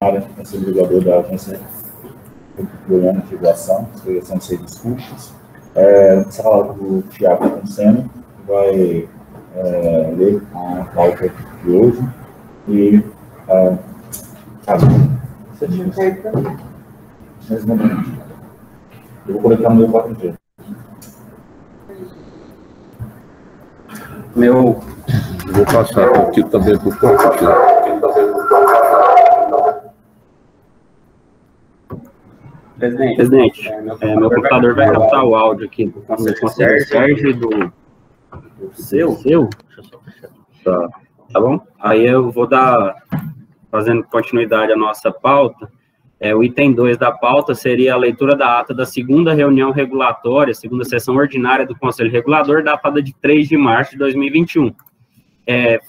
eu sou regulador da Agência Goiana de Regulação de Serviços Públicos. Essa palavra do Thiago Canceno, que vai ler a pauta de hoje. E, você tinha que sair para mim. Eu vou colocar no meu 4G. Vou passar aqui também para o 4G. Presidente, meu computador vai captar o áudio aqui do conselheiro Sérgio e do seu? Deixa eu só fechar. Tá bom? Aí eu vou fazendo continuidade à nossa pauta. O item 2 da pauta seria a leitura da ata da segunda reunião regulatória, segunda sessão ordinária do Conselho Regulador, datada de 3 de março de 2021.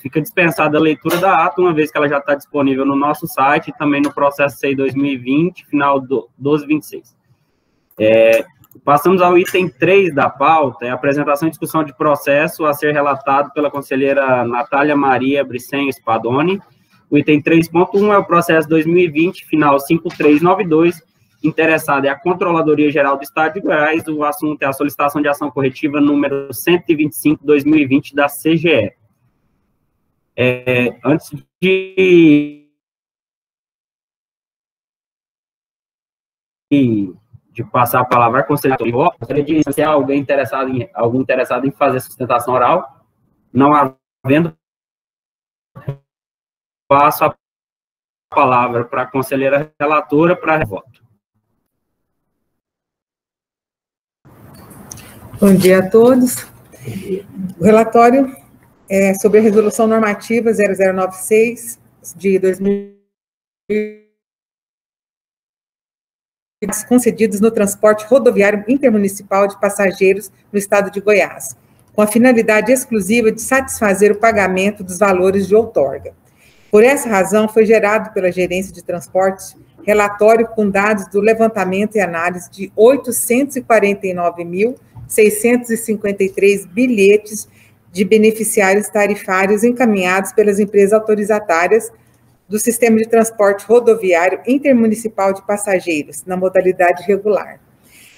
Fica dispensada a leitura da ata, uma vez que ela já está disponível no nosso site e também no processo CEI 2020, final 1226. Passamos ao item 3 da pauta, a apresentação e discussão de processo a ser relatado pela conselheira Natália Maria Bricen Spadoni. O item 3.1 é o processo 2020, final 5392, interessado é a Controladoria Geral do Estado de Goiás, o assunto é a solicitação de ação corretiva número 125/2020 da CGE. Antes de passar a palavra à conselheira, eu gostaria de se alguém algum interessado em fazer sustentação oral, não havendo, passo a palavra para a conselheira relatora para voto. Bom dia a todos. O relatório é sobre a Resolução Normativa 0096 de 2000 concedidos no transporte rodoviário intermunicipal de passageiros no estado de Goiás, com a finalidade exclusiva de satisfazer o pagamento dos valores de outorga. Por essa razão, foi gerado pela Gerência de Transportes relatório com dados do levantamento e análise de 849.653 bilhetes de beneficiários tarifários encaminhados pelas empresas autorizatárias do Sistema de Transporte Rodoviário Intermunicipal de Passageiros, na modalidade regular,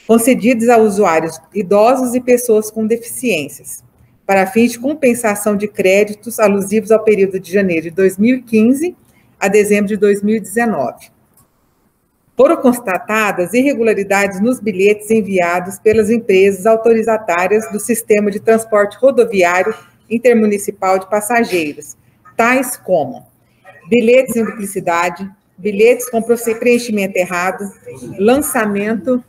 concedidos a usuários idosos e pessoas com deficiências, para fins de compensação de créditos alusivos ao período de janeiro de 2015 a dezembro de 2019. Foram constatadas irregularidades nos bilhetes enviados pelas empresas autorizatárias do Sistema de Transporte Rodoviário Intermunicipal de Passageiros, tais como bilhetes em duplicidade, bilhetes com preenchimento errado, lançamento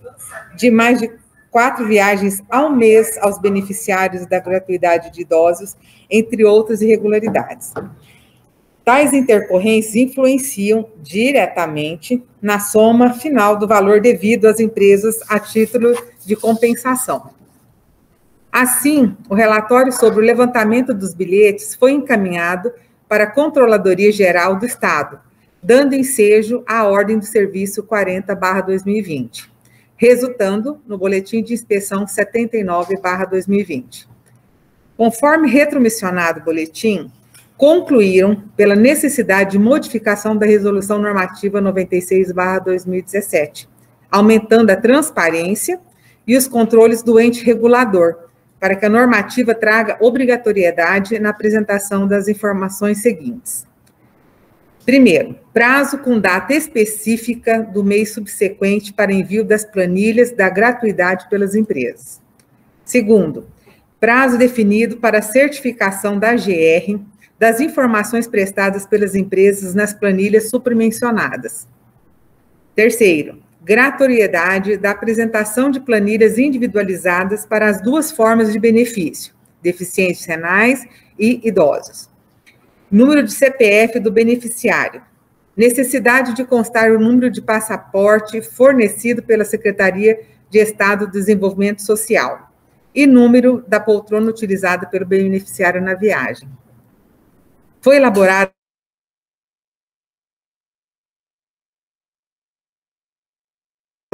de mais de 4 viagens ao mês aos beneficiários da gratuidade de idosos, entre outras irregularidades. Tais intercorrências influenciam diretamente na soma final do valor devido às empresas a título de compensação. Assim, o relatório sobre o levantamento dos bilhetes foi encaminhado para a Controladoria Geral do Estado, dando ensejo à Ordem do Serviço 40/2020, resultando no Boletim de Inspeção 79/2020. Conforme retromissionado o boletim, concluíram pela necessidade de modificação da Resolução Normativa 96/2017, aumentando a transparência e os controles do ente regulador, para que a normativa traga obrigatoriedade na apresentação das informações seguintes. Primeiro, prazo com data específica do mês subsequente para envio das planilhas da gratuidade pelas empresas. Segundo, prazo definido para certificação da AGR das informações prestadas pelas empresas nas planilhas supramencionadas. Terceiro, gratuidade da apresentação de planilhas individualizadas para as duas formas de benefício, deficientes renais e idosos. Número de CPF do beneficiário. Necessidade de constar o número de passaporte fornecido pela Secretaria de Estado do Desenvolvimento Social e número da poltrona utilizada pelo beneficiário na viagem. Foi elaborado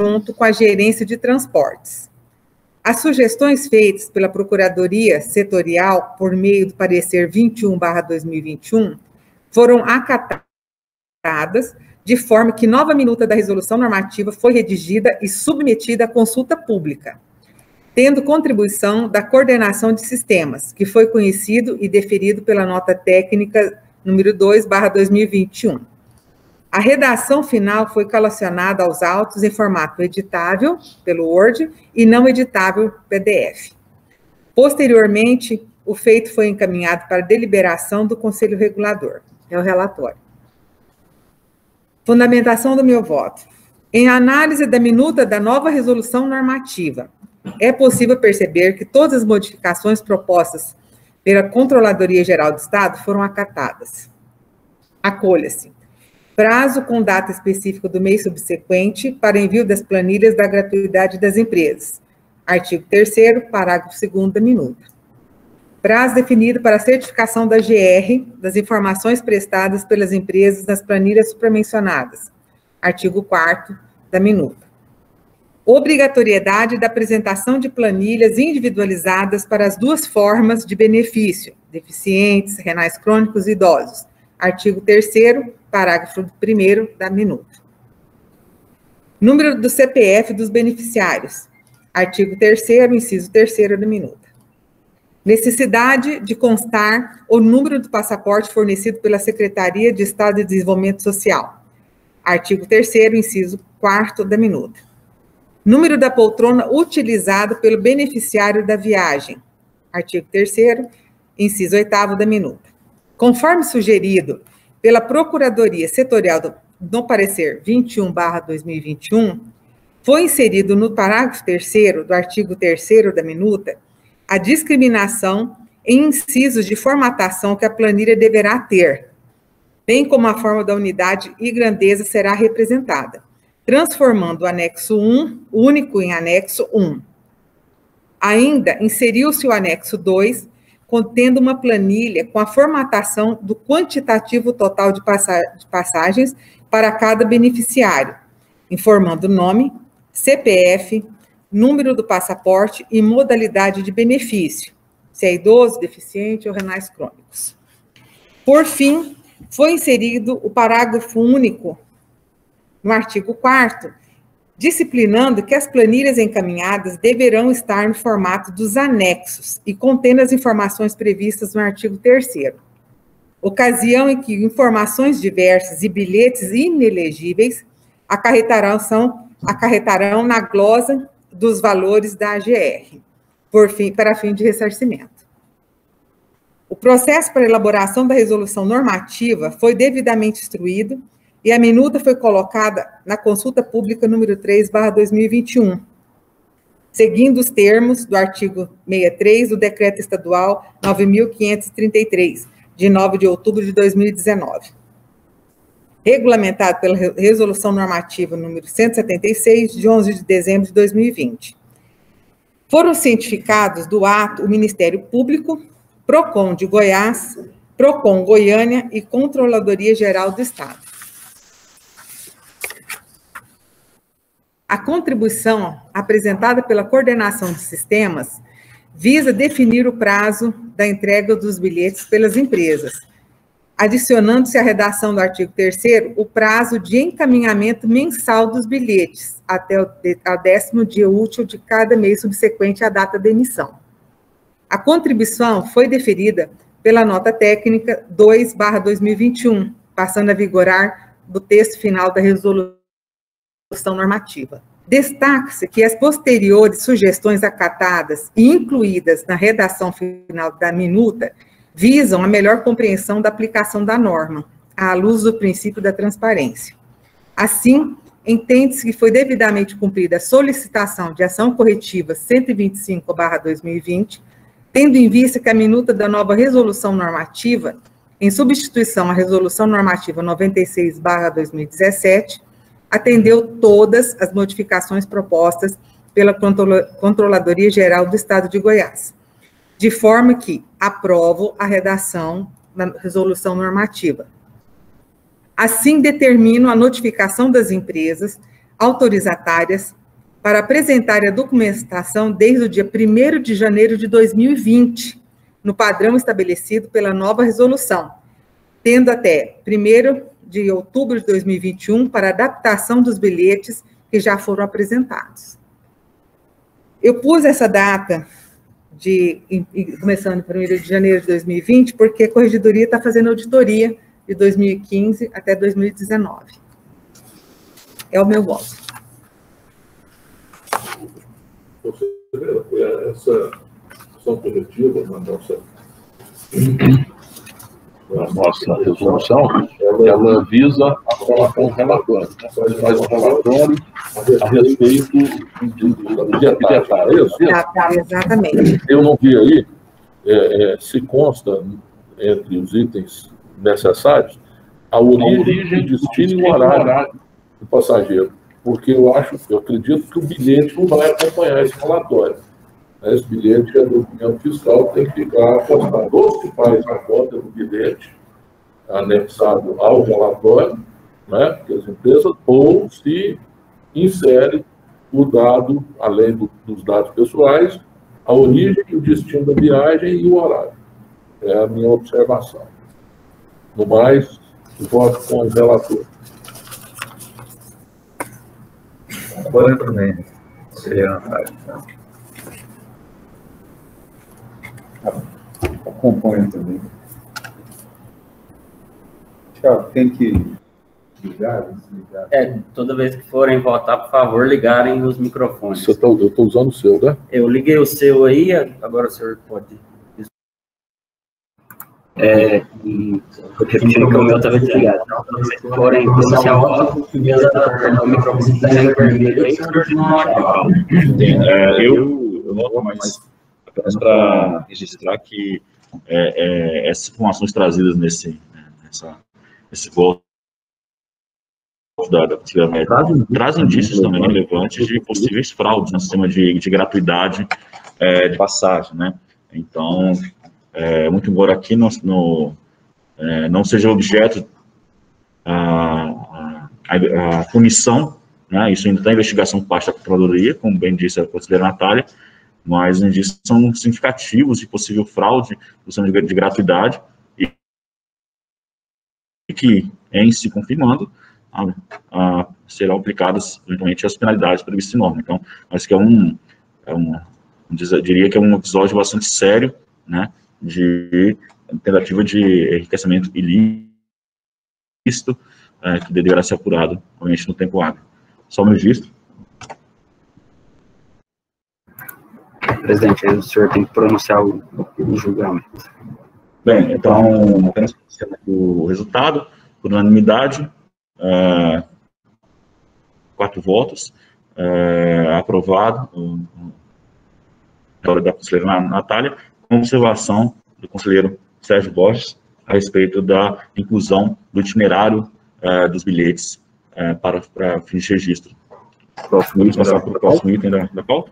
junto com a Gerência de Transportes. As sugestões feitas pela Procuradoria Setorial, por meio do parecer 21/2021, foram acatadas, de forma que nova minuta da resolução normativa foi redigida e submetida à consulta pública, tendo contribuição da coordenação de sistemas, que foi conhecido e deferido pela nota técnica número 2/2021. A redação final foi colacionada aos autos em formato editável pelo Word e não editável PDF. Posteriormente, o feito foi encaminhado para deliberação do Conselho Regulador. É o relatório. Fundamentação do meu voto. Em análise da minuta da nova resolução normativa, é possível perceber que todas as modificações propostas pela Controladoria Geral do Estado foram acatadas. Acolha-se. Prazo com data específica do mês subsequente para envio das planilhas da gratuidade das empresas. Artigo 3º, parágrafo 2º da minuta. Prazo definido para a certificação da GR das informações prestadas pelas empresas nas planilhas supramencionadas. Artigo 4º da minuta. Obrigatoriedade da apresentação de planilhas individualizadas para as duas formas de benefício, deficientes, renais crônicos e idosos. Artigo 3º, parágrafo 1º da minuta. Número do CPF dos beneficiários. Artigo 3º, inciso 3º da minuta. Necessidade de constar o número do passaporte fornecido pela Secretaria de Estado de Desenvolvimento Social. Artigo 3º, inciso 4º da minuta. Número da poltrona utilizado pelo beneficiário da viagem. Artigo 3º, inciso 8º da minuta. Conforme sugerido pela Procuradoria Setorial no parecer 21/2021, foi inserido no parágrafo 3º do artigo 3º da minuta a discriminação em incisos de formatação que a planilha deverá ter, bem como a forma da unidade e grandeza será representada, transformando o anexo 1 único em anexo 1. Ainda inseriu-se o anexo 2, contendo uma planilha com a formatação do quantitativo total de passagens para cada beneficiário, informando nome, CPF, número do passaporte e modalidade de benefício, se é idoso, deficiente ou renais crônicos. Por fim, foi inserido o parágrafo único no artigo 4º, disciplinando que as planilhas encaminhadas deverão estar no formato dos anexos e contendo as informações previstas no artigo 3º. Ocasião em que informações diversas e bilhetes inelegíveis acarretarão na glosa dos valores da AGR, para fim de ressarcimento. O processo para elaboração da resolução normativa foi devidamente instruído e a minuta foi colocada na consulta pública número 3/2021, seguindo os termos do artigo 63 do Decreto Estadual 9.533, de 9 de outubro de 2019. Regulamentado pela Resolução Normativa número 176, de 11 de dezembro de 2020. Foram cientificados do ato o Ministério Público, PROCON de Goiás, PROCON Goiânia e Controladoria Geral do Estado. A contribuição apresentada pela Coordenação de Sistemas visa definir o prazo da entrega dos bilhetes pelas empresas, adicionando-se à redação do artigo 3º o prazo de encaminhamento mensal dos bilhetes até o 10º dia útil de cada mês subsequente à data da emissão. A contribuição foi deferida pela nota técnica 2/2021, passando a vigorar do texto final da resolução normativa. Destaca-se que as posteriores sugestões acatadas e incluídas na redação final da minuta visam a melhor compreensão da aplicação da norma, à luz do princípio da transparência. Assim, entende-se que foi devidamente cumprida a solicitação de ação corretiva 125/2020, tendo em vista que a minuta da nova resolução normativa, em substituição à resolução normativa 96/2017, atendeu todas as modificações propostas pela Controladoria Geral do Estado de Goiás, de forma que aprovo a redação da resolução normativa. Assim, determino a notificação das empresas autorizatárias para apresentar a documentação desde o dia 1º de janeiro de 2020, no padrão estabelecido pela nova resolução, tendo até 1º de outubro de 2021 para adaptação dos bilhetes que já foram apresentados. Eu pus essa data, começando em 1º de janeiro de 2020, porque a Corregedoria está fazendo auditoria de 2015 até 2019. É o meu voto. Essa ação coletiva na nossa resolução, ela visa falar com o relatório. Faz um relatório a respeito de arquitetar. É isso? Exatamente. Eu não vi aí se consta entre os itens necessários a origem, destino e o horário do passageiro. Porque eu acredito que o bilhete não vai acompanhar esse relatório. Esse bilhete é documento fiscal, tem que ficar apostado. Ou se faz a conta do bilhete anexado ao relatório, né, que as empresas, ou se insere o dado, além dos dados pessoais, a origem, o destino da viagem e o horário. É a minha observação. No mais, voto com o relator. Agora também. Seria acompanho também. Tiago, tem que ligar, desligar. Toda vez que forem votar, por favor, ligarem os microfones. Eu estou usando o seu, né? Eu liguei o seu aí, agora o senhor pode... repetindo que o meu estava desligado. Então, toda vez que forem pronunciar o voto, o microfone está vermelho aí, eu noto mais apenas para registrar que essas informações trazidas nesse voto da Conselheira Médica trazem indícios também relevantes de possíveis fraudes no sistema de gratuidade de passagem, né? Então, muito embora aqui não seja objeto a punição, né? Isso ainda está em investigação por parte da Controladoria, como bem disse a conselheira Natália, mas os indícios são significativos de possível fraude do sistema de gratuidade e que, em se confirmando, serão aplicadas, eventualmente, as penalidades previstas em norma. Então, acho que eu diria que é um episódio bastante sério, né, de tentativa de enriquecimento ilícito, que deverá ser apurado, obviamente, no tempo hábil. Só no registro. Presidente, o senhor tem que pronunciar o julgamento. Bem, então, apenas o resultado, por unanimidade, 4 votos, aprovado, da conselheira Natália, com observação do conselheiro Sérgio Borges a respeito da inclusão do itinerário dos bilhetes para fins de registro. Vamos passar para o próximo item da pauta.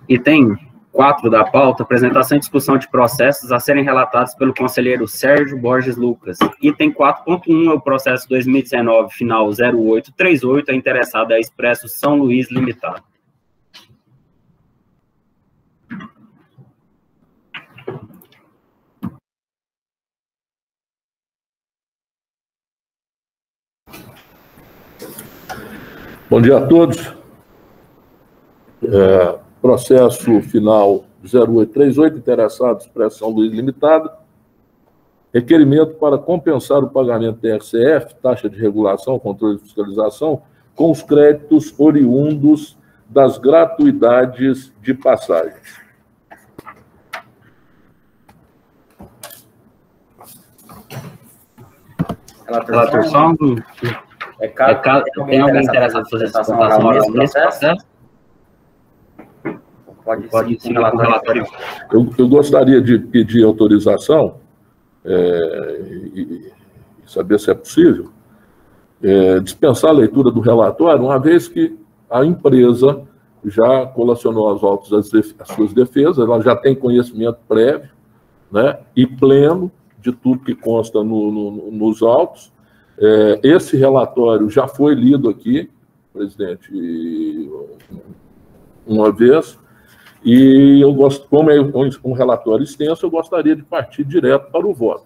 Item 4 da pauta, apresentação e discussão de processos a serem relatados pelo conselheiro Sérgio Borges Lucas. Item 4.1 é o processo 2019, final 0838, a interessada é a Expresso São Luís Limitada. Bom dia a todos. Processo final 0838, interessado, Expresso São Luís Limitada. Requerimento para compensar o pagamento da TRCF, taxa de regulação, controle e fiscalização, com os créditos oriundos das gratuidades de passagens. Relator, só tem alguém interessado em fazer essa apresentação oral nesse processo? Pode sim, relatório. Eu gostaria de pedir autorização e saber se é possível, dispensar a leitura do relatório, uma vez que a empresa já colacionou aos autos as suas defesas, ela já tem conhecimento prévio, né, e pleno de tudo que consta nos autos. Esse relatório já foi lido aqui, presidente, uma vez, e como é um relatório extenso, eu gostaria de partir direto para o voto.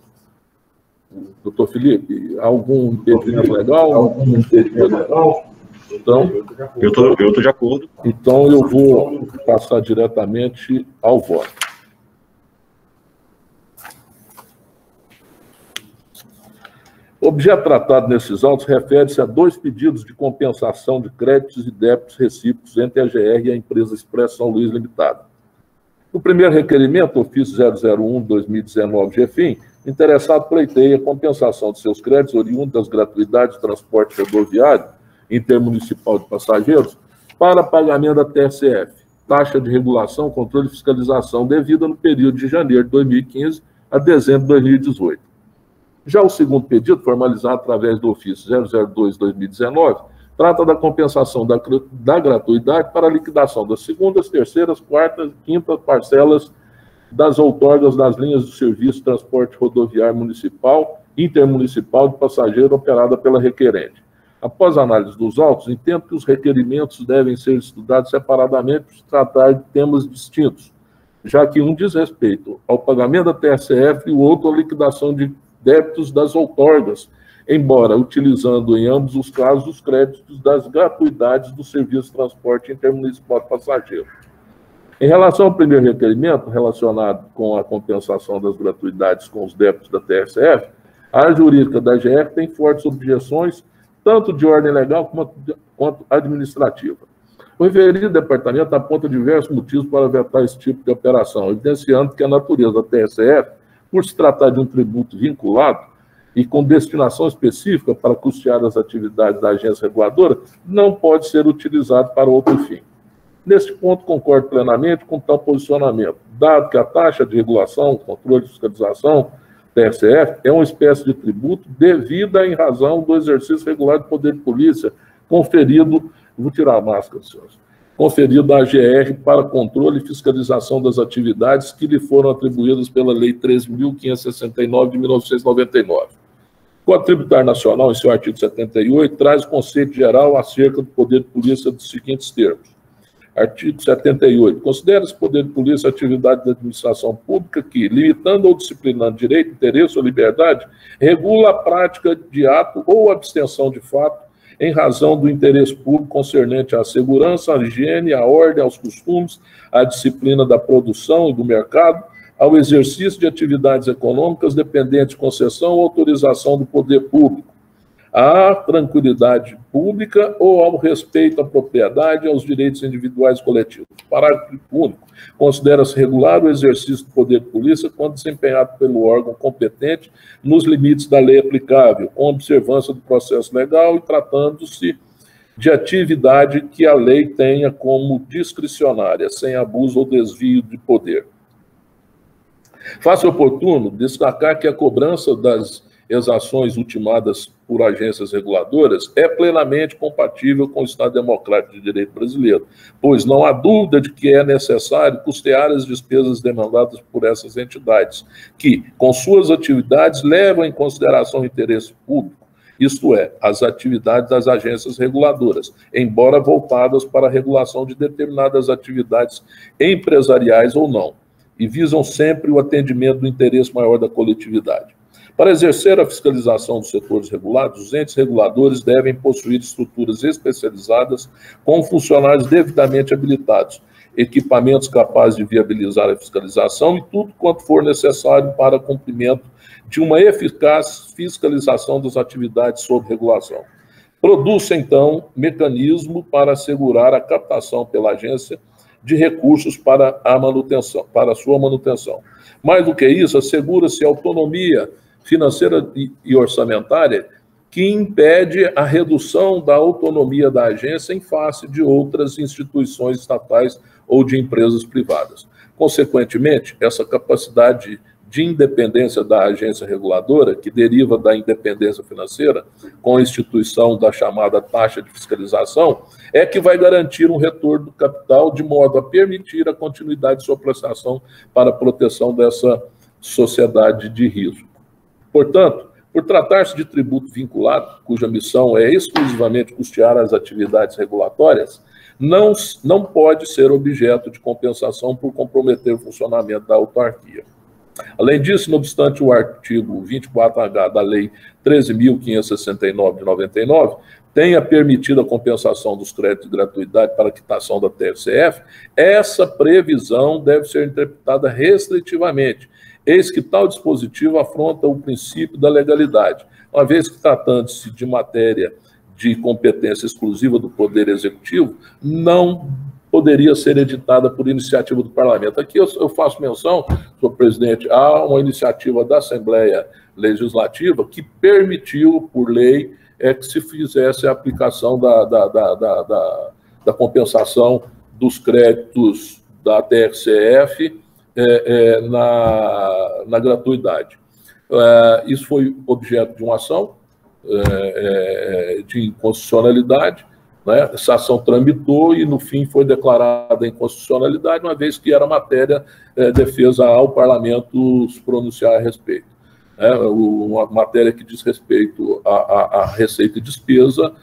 doutor Felipe, algum impedimento legal? Então, eu tô de acordo. Então, eu vou passar diretamente ao voto. O objeto tratado nesses autos refere-se a 2 pedidos de compensação de créditos e débitos recíprocos entre a GR e a empresa Expresso São Luís Limitada. No primeiro requerimento, ofício 001/2019 GFIM, o interessado pleiteia a compensação de seus créditos oriundos das gratuidades de transporte rodoviário intermunicipal de passageiros para pagamento da TSF, taxa de regulação, controle e fiscalização devida no período de janeiro de 2015 a dezembro de 2018. Já o segundo pedido, formalizado através do ofício 002/2019, trata da compensação da gratuidade para a liquidação das segundas, terceiras, quartas e quintas parcelas das outorgas das linhas do serviço de transporte rodoviário municipal, intermunicipal de passageiro operada pela requerente. Após a análise dos autos, entendo que os requerimentos devem ser estudados separadamente por se tratar de temas distintos, já que um diz respeito ao pagamento da TSF e o outro à liquidação de débitos das outorgas, embora utilizando em ambos os casos os créditos das gratuidades do serviço de transporte intermunicipal de passageiro. Em relação ao primeiro requerimento, relacionado com a compensação das gratuidades com os débitos da TSF, a área jurídica da GR tem fortes objeções, tanto de ordem legal quanto administrativa. O referido departamento aponta diversos motivos para vetar esse tipo de operação, evidenciando que a natureza da TSF, por se tratar de um tributo vinculado e com destinação específica para custear as atividades da agência reguladora, não pode ser utilizado para outro fim. Neste ponto, concordo plenamente com tal posicionamento, dado que a taxa de regulação, controle e fiscalização, TSF, é uma espécie de tributo devida em razão do exercício regular do poder de polícia conferido, vou tirar a máscara, senhores, conferido à AGR para controle e fiscalização das atividades que lhe foram atribuídas pela Lei 13.569 de 1999. O Código Tributário Nacional, em seu artigo 78, traz o conceito geral acerca do poder de polícia dos seguintes termos. Artigo 78. Considera-se poder de polícia atividade da administração pública que, limitando ou disciplinando direito, interesse ou liberdade, regula a prática de ato ou abstenção de fato em razão do interesse público concernente à segurança, à higiene, à ordem, aos costumes, à disciplina da produção e do mercado, ao exercício de atividades econômicas dependentes de concessão ou autorização do poder público, à tranquilidade pública ou ao respeito à propriedade e aos direitos individuais e coletivos. Parágrafo único. Considera-se regular o exercício do poder de polícia quando desempenhado pelo órgão competente nos limites da lei aplicável, com observância do processo legal e tratando-se de atividade que a lei tenha como discricionária, sem abuso ou desvio de poder. Faça oportuno destacar que a cobrança das exações ultimadas por agências reguladoras é plenamente compatível com o Estado Democrático de Direito brasileiro, pois não há dúvida de que é necessário custear as despesas demandadas por essas entidades, que, com suas atividades, levam em consideração o interesse público, isto é, as atividades das agências reguladoras, embora voltadas para a regulação de determinadas atividades empresariais ou não, e visam sempre o atendimento do interesse maior da coletividade. Para exercer a fiscalização dos setores regulados, os entes reguladores devem possuir estruturas especializadas com funcionários devidamente habilitados, equipamentos capazes de viabilizar a fiscalização e tudo quanto for necessário para cumprimento de uma eficaz fiscalização das atividades sob regulação. Produz, então, mecanismo para assegurar a captação pela agência de recursos para a sua manutenção. Mais do que isso, assegura-se a autonomia financeira e orçamentária que impede a redução da autonomia da agência em face de outras instituições estatais ou de empresas privadas. Consequentemente, essa capacidade de independência da agência reguladora, que deriva da independência financeira, com a instituição da chamada taxa de fiscalização, é que vai garantir um retorno do capital de modo a permitir a continuidade de sua prestação para a proteção dessa sociedade de risco. Portanto, por tratar-se de tributo vinculado, cuja missão é exclusivamente custear as atividades regulatórias, não pode ser objeto de compensação por comprometer o funcionamento da autarquia. Além disso, não obstante o artigo 24H da Lei 13.569 de 99 tenha permitido a compensação dos créditos de gratuidade para a quitação da TFCF, essa previsão deve ser interpretada restritivamente, eis que tal dispositivo afronta o princípio da legalidade, uma vez que, tratando-se de matéria de competência exclusiva do Poder Executivo, não poderia ser editada por iniciativa do Parlamento. Aqui eu faço menção, senhor presidente, a uma iniciativa da Assembleia Legislativa que permitiu, por lei, que se fizesse a aplicação da compensação dos créditos da TFCF na gratuidade. Isso foi objeto de uma ação de inconstitucionalidade, né? Essa ação tramitou e, no fim, foi declarada inconstitucionalidade, uma vez que era matéria defesa ao Parlamento se pronunciar a respeito. Uma matéria que diz respeito à receita e despesa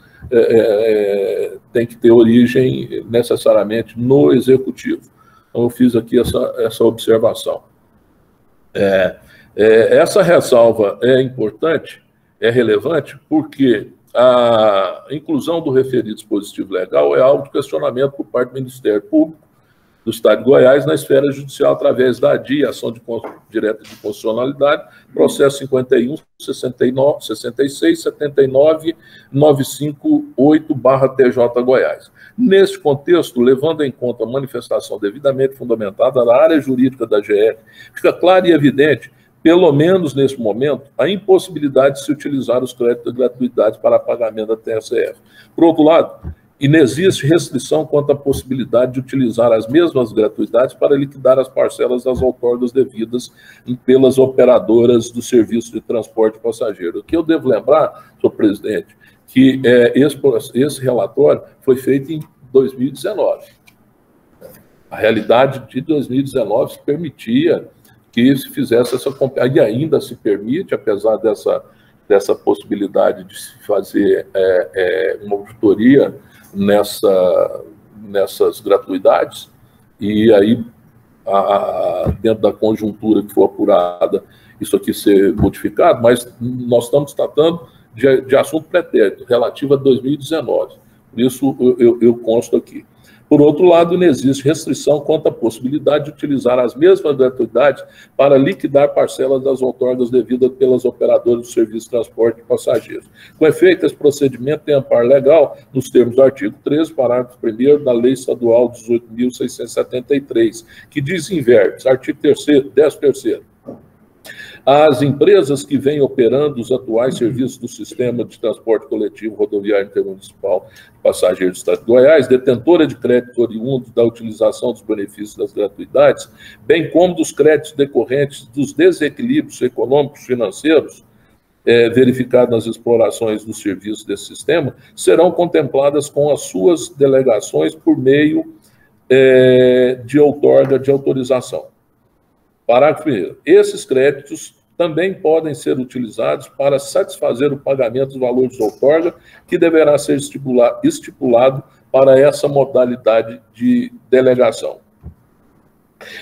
tem que ter origem necessariamente no Executivo. Então, eu fiz aqui essa observação. Essa ressalva é importante, é relevante, porque a inclusão do referido dispositivo legal é alvo de questionamento por parte do Ministério Público do Estado de Goiás na esfera judicial através da ADI, Ação Direta de Constitucionalidade, processo 51, 69, 66, 79, 958/TJ Goiás. Neste contexto, levando em conta a manifestação devidamente fundamentada da área jurídica da GR, fica claro e evidente, pelo menos nesse momento, a impossibilidade de se utilizar os créditos de gratuidade para pagamento da TSF. Por outro lado, inexiste restrição quanto à possibilidade de utilizar as mesmas gratuidades para liquidar as parcelas das outorgas devidas pelas operadoras do serviço de transporte de passageiro. O que eu devo lembrar, senhor presidente, que esse relatório foi feito em 2019. A realidade de 2019 se permitia que se fizesse essa comparação, e ainda se permite, apesar dessa possibilidade de se fazer uma auditoria nessas gratuidades, e aí, dentro da conjuntura que for apurada, isso aqui ser modificado, mas nós estamos tratando de assunto pretérito, relativo a 2019. Por isso, eu consto aqui. Por outro lado, não existe restrição quanto à possibilidade de utilizar as mesmas gratuidades para liquidar parcelas das outorgas devidas pelas operadoras do serviço de transporte de passageiros. Com efeito, esse procedimento tem amparo legal nos termos do artigo 13, parágrafo 1º da Lei Estadual 18.673, que diz em verbos, artigo 13º, as empresas que vêm operando os atuais serviços do sistema de transporte coletivo rodoviário intermunicipal de passageiros do Estado de Goiás, detentora de crédito oriundo da utilização dos benefícios das gratuidades, bem como dos créditos decorrentes dos desequilíbrios econômicos financeiros verificados nas explorações dos serviços desse sistema, serão contempladas com as suas delegações por meio de outorga de autorização. Parágrafo 1º. Esses créditos também podem ser utilizados para satisfazer o pagamento dos valores de outorga, que deverá ser estipulado para essa modalidade de delegação.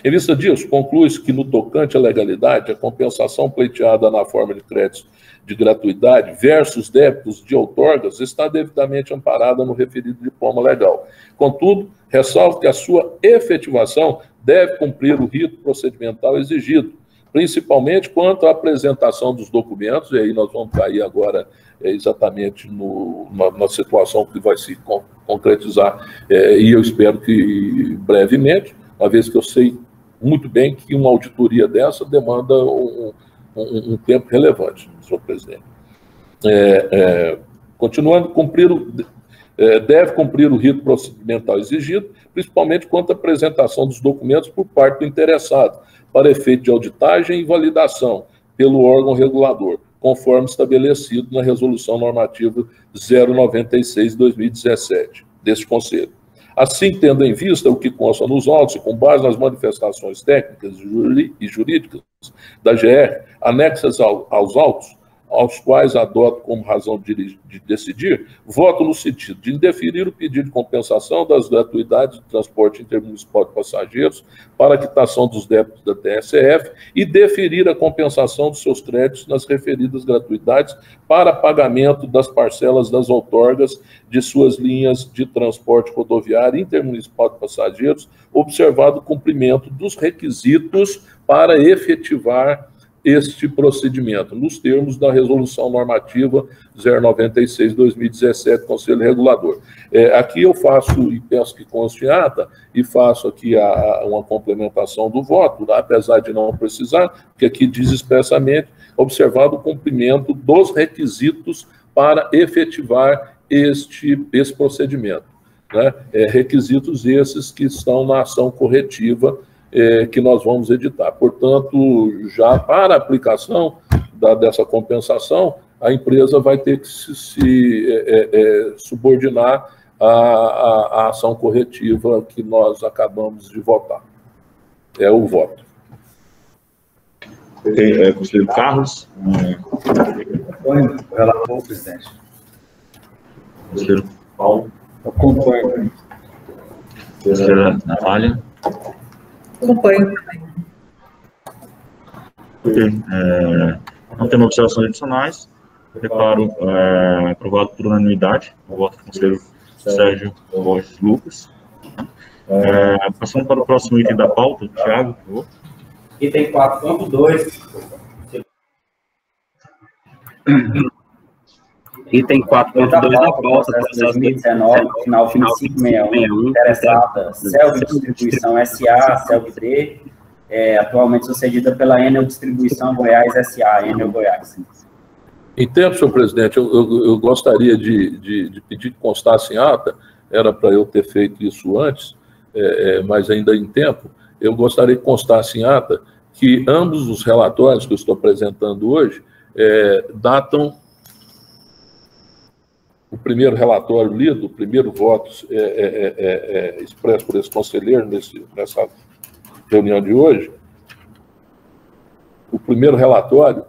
Em vista disso, conclui-se que, no tocante à legalidade, a compensação pleiteada na forma de créditos de gratuidade versus débitos de outorgas está devidamente amparada no referido diploma legal. Contudo, ressalvo que a sua efetivação deve cumprir o rito procedimental exigido, principalmente quanto à apresentação dos documentos, e aí nós vamos cair agora exatamente na situação que vai se concretizar, e eu espero que brevemente, uma vez que eu sei muito bem que uma auditoria dessa demanda um tempo relevante, senhor presidente. Continuando, deve cumprir o rito procedimental exigido, principalmente quanto à apresentação dos documentos por parte do interessado, para efeito de auditagem e validação pelo órgão regulador, conforme estabelecido na Resolução Normativa 096/2017 deste Conselho. Assim, tendo em vista o que consta nos autos e com base nas manifestações técnicas e jurídicas da GR anexas aos autos, aos quais adoto como razão de decidir, voto no sentido de indeferir o pedido de compensação das gratuidades de transporte intermunicipal de passageiros para a quitação dos débitos da TSF e deferir a compensação dos seus créditos nas referidas gratuidades para pagamento das parcelas das outorgas de suas linhas de transporte rodoviário intermunicipal de passageiros, observado o cumprimento dos requisitos para efetivar este procedimento, nos termos da Resolução Normativa 096/2017, Conselho Regulador. Aqui eu faço, e peço que conste em ata, e faço aqui uma complementação do voto, apesar de não precisar, porque aqui diz expressamente, observado o cumprimento dos requisitos para efetivar esse procedimento, né? Requisitos esses que estão na ação corretiva que nós vamos editar. Portanto, já para a aplicação dessa compensação, a empresa vai ter que se subordinar à ação corretiva que nós acabamos de votar. É o voto. Conselheiro Carlos. Relator, presidente. Conselheiro Paulo. Acompanho. Conselheira Natália. Acompanho também. Não tendo observações adicionais, declaro aprovado por unanimidade o voto do conselheiro Sérgio Borges Lucas. Passando para o próximo item da pauta, Thiago, por favor. Item 4.2. Item 4.2 da pauta, processo 2019, final 2561, interessada, Celg Distribuição SA, Celg-D, atualmente sucedida pela Enel Distribuição Goiás SA, Enel Goiás. Em tempo, senhor presidente, eu gostaria de pedir que constasse em ata, era para eu ter feito isso antes, mas ainda em tempo, eu gostaria que constasse em ata que ambos os relatórios que eu estou apresentando hoje datam. O primeiro relatório lido, o primeiro voto expresso por esse conselheiro nessa reunião de hoje, o primeiro relatório,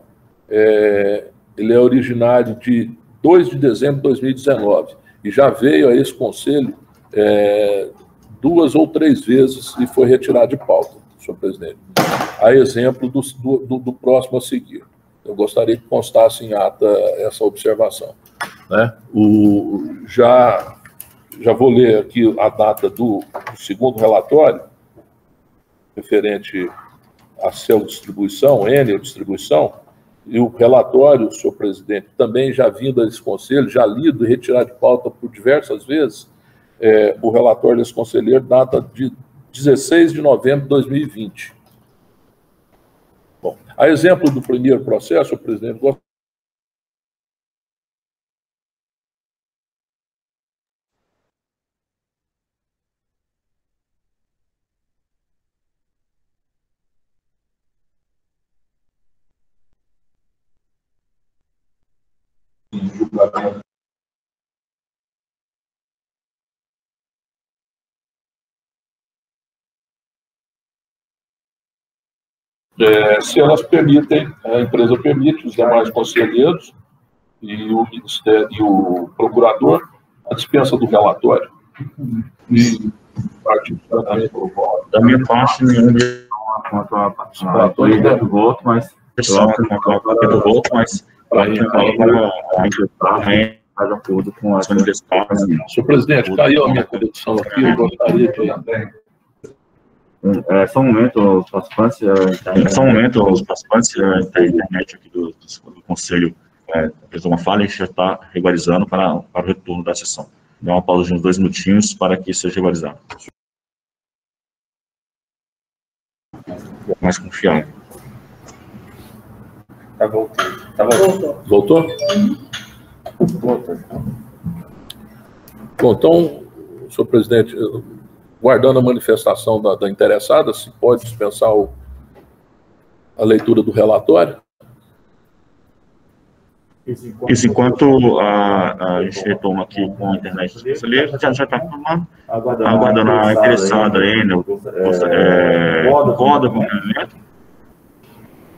ele é originário de 2 de dezembro de 2019 e já veio a esse conselho 2 ou 3 vezes e foi retirado de pauta, senhor presidente. A exemplo do próximo a seguir. Eu gostaria que constasse em ata essa observação, né? Já vou ler aqui a data do segundo relatório, referente à Celg Distribuição, Enel Distribuição, e o relatório, senhor presidente, também já vindo a esse conselho, já lido e retirado de pauta por diversas vezes, o relatório desse conselheiro data de 16 de novembro de 2020. Bom, a exemplo do primeiro processo, senhor presidente, se elas permitem, a empresa permite, os demais conselheiros e o Ministério e o procurador, a dispensa do relatório. E da minha parte, nenhum quanto a participatória do voto, mas do voto, mas a gente fala para faz acordo com as universidades. Senhor presidente, caiu a minha conexão aqui, eu gostaria de... Só um momento, os participantes da internet aqui do Conselho fez uma falha e já está regularizando para o retorno da sessão. Dá uma pausa de uns 2 minutinhos para que seja regularizado. Mais confiável. Tá voltando. Voltou? Bom, então, senhor presidente, guardando a manifestação da interessada, se pode dispensar a leitura do relatório? Isso, enquanto a gente retoma aqui com a internet do conselheiro, já está aguardando a interessada, Enel, concorda com o movimento?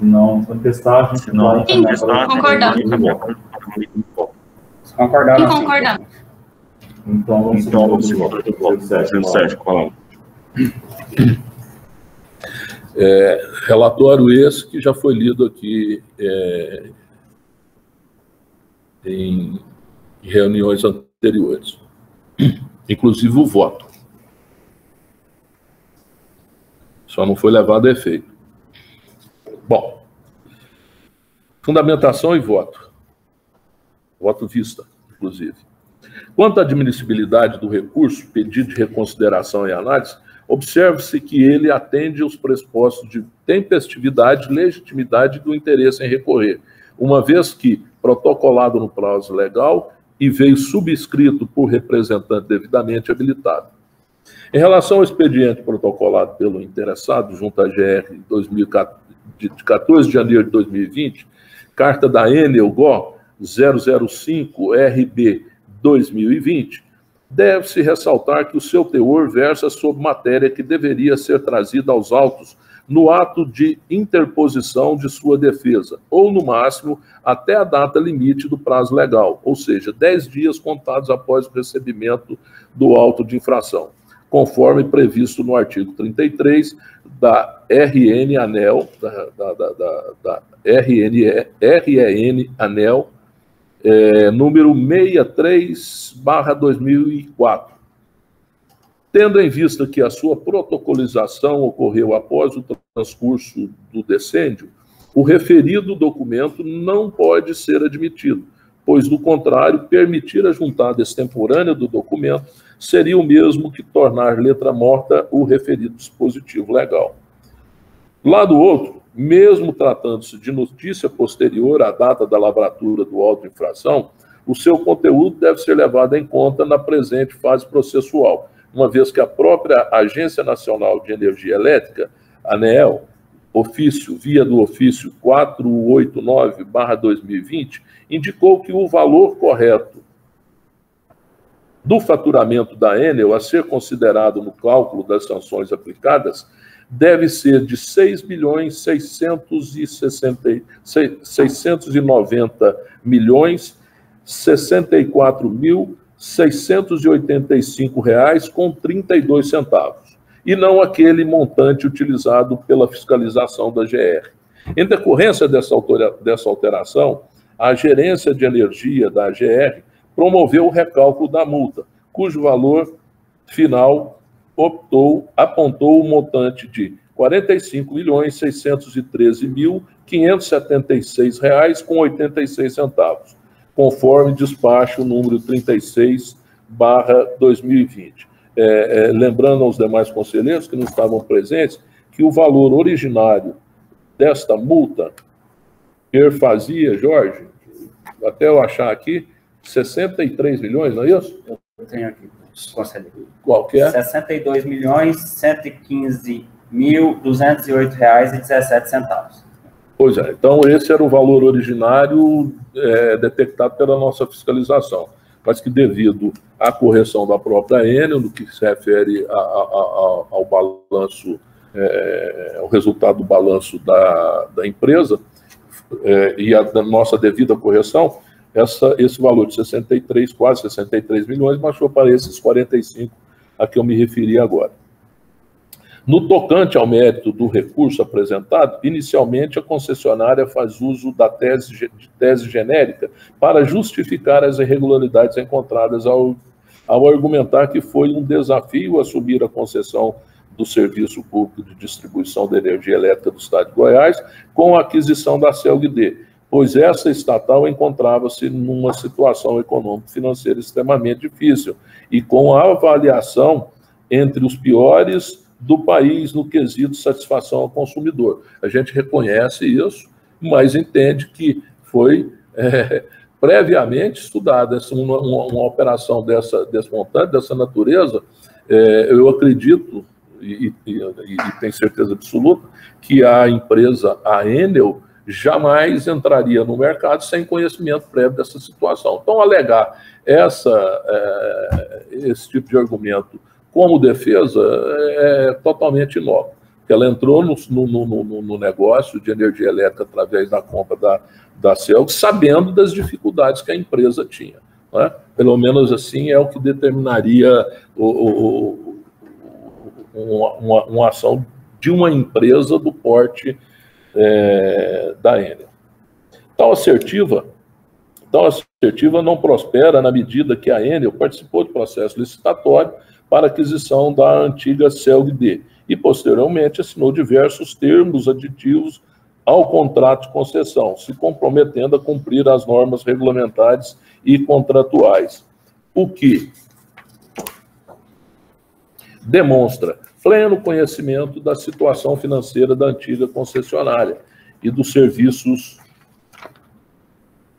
Não foi testar, a gente Não, vai testar. Concordamos. Concordaram? Concordamos. Então, vamos seguir o voto. 07, falando. Relatório esse que já foi lido aqui em reuniões anteriores, inclusive o voto. Só não foi levado a efeito. Bom, fundamentação e voto. Voto vista, inclusive. Quanto à admissibilidade do recurso, pedido de reconsideração e análise, observe-se que ele atende aos pressupostos de tempestividade, legitimidade do interesse em recorrer, uma vez que, protocolado no prazo legal e veio subscrito por representante devidamente habilitado. Em relação ao expediente protocolado pelo interessado, junto à GR de 14 de janeiro de 2020, carta da Enel GO 005-RB 2020, deve-se ressaltar que o seu teor versa sobre matéria que deveria ser trazida aos autos no ato de interposição de sua defesa, ou, no máximo, até a data limite do prazo legal, ou seja, 10 dias contados após o recebimento do auto de infração, conforme previsto no artigo 33 da RN ANEL, da REN ANEL, número 63/2004. Tendo em vista que a sua protocolização ocorreu após o transcurso do decêndio, o referido documento não pode ser admitido, pois, do contrário, permitir a juntada extemporânea do documento seria o mesmo que tornar letra morta o referido dispositivo legal. Lado outro, mesmo tratando-se de notícia posterior à data da lavratura do auto de infração, o seu conteúdo deve ser levado em conta na presente fase processual, uma vez que a própria Agência Nacional de Energia Elétrica, ANEEL, via do ofício 489/2020, indicou que o valor correto do faturamento da Enel a ser considerado no cálculo das sanções aplicadas deve ser de 6.690.064.685 reais com 32 centavos, e não aquele montante utilizado pela fiscalização da GR. Em decorrência dessa alteração, a Gerência de Energia da AGR promoveu o recálculo da multa, cujo valor final apontou o montante de R$ 45.613.576 com 86 centavos, conforme despacho número 36/2020. Lembrando aos demais conselheiros que não estavam presentes que o valor originário desta multa perfazia, Jorge, até eu achar aqui, 63 milhões, não é isso? Eu tenho aqui, conselheiro. Qual que é? 62.115.208,17. Pois é, então esse era o valor originário detectado pela nossa fiscalização, mas que devido à correção da própria Enel, no que se refere ao balanço, ao resultado do balanço da empresa, e a da nossa devida correção, esse valor de 63, quase 63 milhões, baixou para esses 45 a que eu me referi agora. No tocante ao mérito do recurso apresentado, inicialmente a concessionária faz uso da tese genérica para justificar as irregularidades encontradas ao argumentar que foi um desafio assumir a concessão do Serviço Público de Distribuição de Energia Elétrica do Estado de Goiás com a aquisição da CELG-D, pois essa estatal encontrava-se numa situação econômico-financeira extremamente difícil e com a avaliação entre os piores do país no quesito satisfação ao consumidor. A gente reconhece isso, mas entende que foi previamente estudada uma operação desse montante, dessa natureza. Eu acredito, e tenho certeza absoluta, que a empresa, a Enel, jamais entraria no mercado sem conhecimento prévio dessa situação. Então, alegar esse tipo de argumento como defesa é totalmente inócuo, que ela entrou no negócio de energia elétrica através da compra da CELG, sabendo das dificuldades que a empresa tinha. Né? Pelo menos assim é o que determinaria uma ação de uma empresa do porte da Enel. Tal assertiva não prospera na medida que a Enel participou do processo licitatório para aquisição da antiga CELG-D e, posteriormente, assinou diversos termos aditivos ao contrato de concessão, se comprometendo a cumprir as normas regulamentares e contratuais, o que demonstra pleno conhecimento da situação financeira da antiga concessionária e dos serviços